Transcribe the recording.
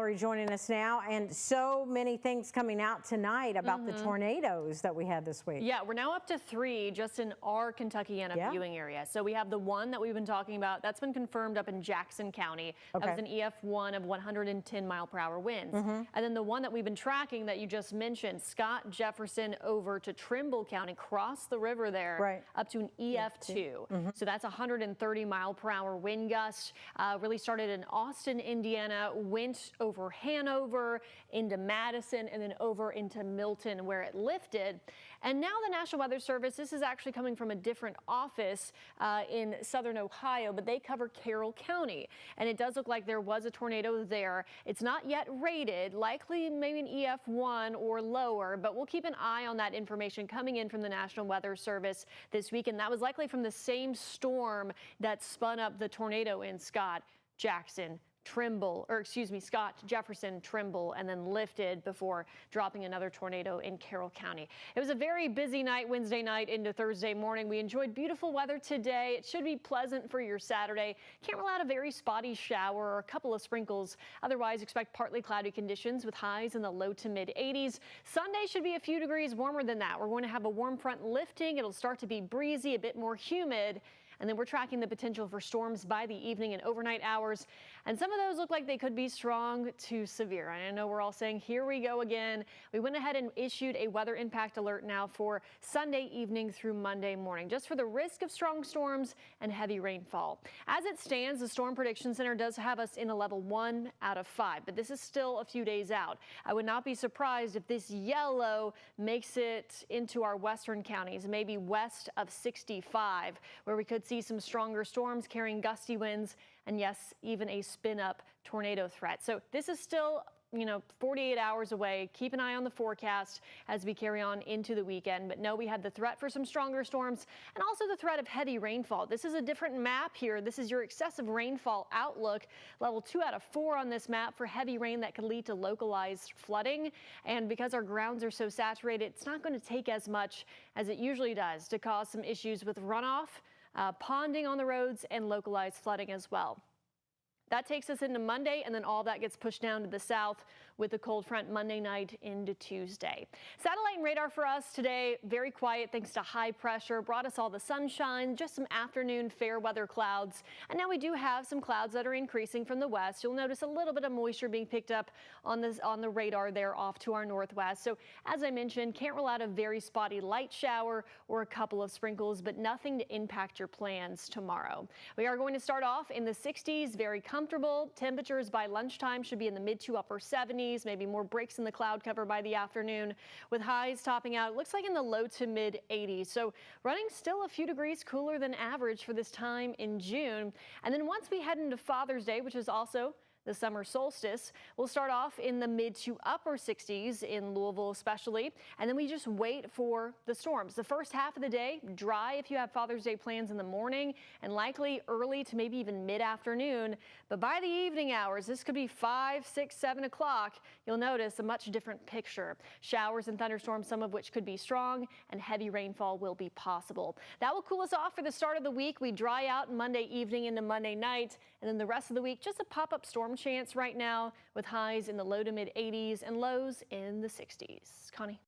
Valerie joining us now, and so many things coming out tonight about the tornadoes that we had this week. Yeah, we're now up to 3 just in our Kentuckiana viewing area. So we have the one that we've been talking about. That's been confirmed up in Jackson County. That was an EF1 of 110 mile per hour winds. And then the one that we've been tracking that you just mentioned, Scott Jefferson over to Trimble County, crossed the river there, up to an EF2. So that's 130 mile per hour wind gust. Really started in Austin, Indiana, went over Hanover, into Madison, and then over into Milton where it lifted. And now the National Weather Service, this is actually coming from a different office in southern Ohio, but they cover Carroll County. And it does look like there was a tornado there. It's not yet rated, likely maybe an EF1 or lower, but we'll keep an eye on that information coming in from the National Weather Service this week. And that was likely from the same storm that spun up the tornado in Scott Jefferson, Trimble, and then lifted before dropping another tornado in Carroll County. It was a very busy night Wednesday night into Thursday morning. We enjoyed beautiful weather today. It should be pleasant for your Saturday. Can't rule out a very spotty shower or a couple of sprinkles. Otherwise, expect partly cloudy conditions with highs in the low to mid 80s. Sunday should be a few degrees warmer than that. We're going to have a warm front lifting. It'll start to be breezy, a bit more humid. And then we're tracking the potential for storms by the evening and overnight hours. And some of those look like they could be strong to severe. I know we're all saying, here we go again. We went ahead and issued a weather impact alert now for Sunday evening through Monday morning, just for the risk of strong storms and heavy rainfall. As it stands, the Storm Prediction Center does have us in a level 1 out of 5, but this is still a few days out. I would not be surprised if this yellow makes it into our western counties, maybe west of 65, where we could see some stronger storms carrying gusty winds and, yes, even a spin-up tornado threat. So this is still 48 hours away. Keep an eye on the forecast as we carry on into the weekend. But no, we had the threat for some stronger storms and also the threat of heavy rainfall. This is a different map here. This is your excessive rainfall outlook. Level 2 out of 4 on this map for heavy rain that could lead to localized flooding. And because our grounds are so saturated, it's not going to take as much as it usually does to cause some issues with runoff, ponding on the roads, and localized flooding as well. That takes us into Monday, and then all that gets pushed down to the south with the cold front Monday night into Tuesday. Satellite and radar for us today, very quiet thanks to high pressure. Brought us all the sunshine, just some afternoon fair weather clouds. And now we do have some clouds that are increasing from the west. You'll notice a little bit of moisture being picked up on the radar there off to our northwest. So as I mentioned, can't rule out a very spotty light shower or a couple of sprinkles, but nothing to impact your plans tomorrow. We are going to start off in the 60s, very comfortable. Temperatures by lunchtime should be in the mid to upper 70s, maybe more breaks in the cloud cover by the afternoon, with highs topping out, it looks like in the low to mid 80s. So running still a few degrees cooler than average for this time in June. And then once we head into Father's Day, which is also the summer solstice, we'll start off in the mid to upper 60s in Louisville especially, and then we just wait for the storms. The first half of the day, dry if you have Father's Day plans in the morning, and likely early to maybe even mid-afternoon. But by the evening hours, this could be 5, 6, 7 o'clock, you'll notice a much different picture. Showers and thunderstorms, some of which could be strong, and heavy rainfall will be possible. That will cool us off for the start of the week. We dry out Monday evening into Monday night, and then the rest of the week, just a pop-up storm chance right now with highs in the low to mid 80s and lows in the 60s. Connie.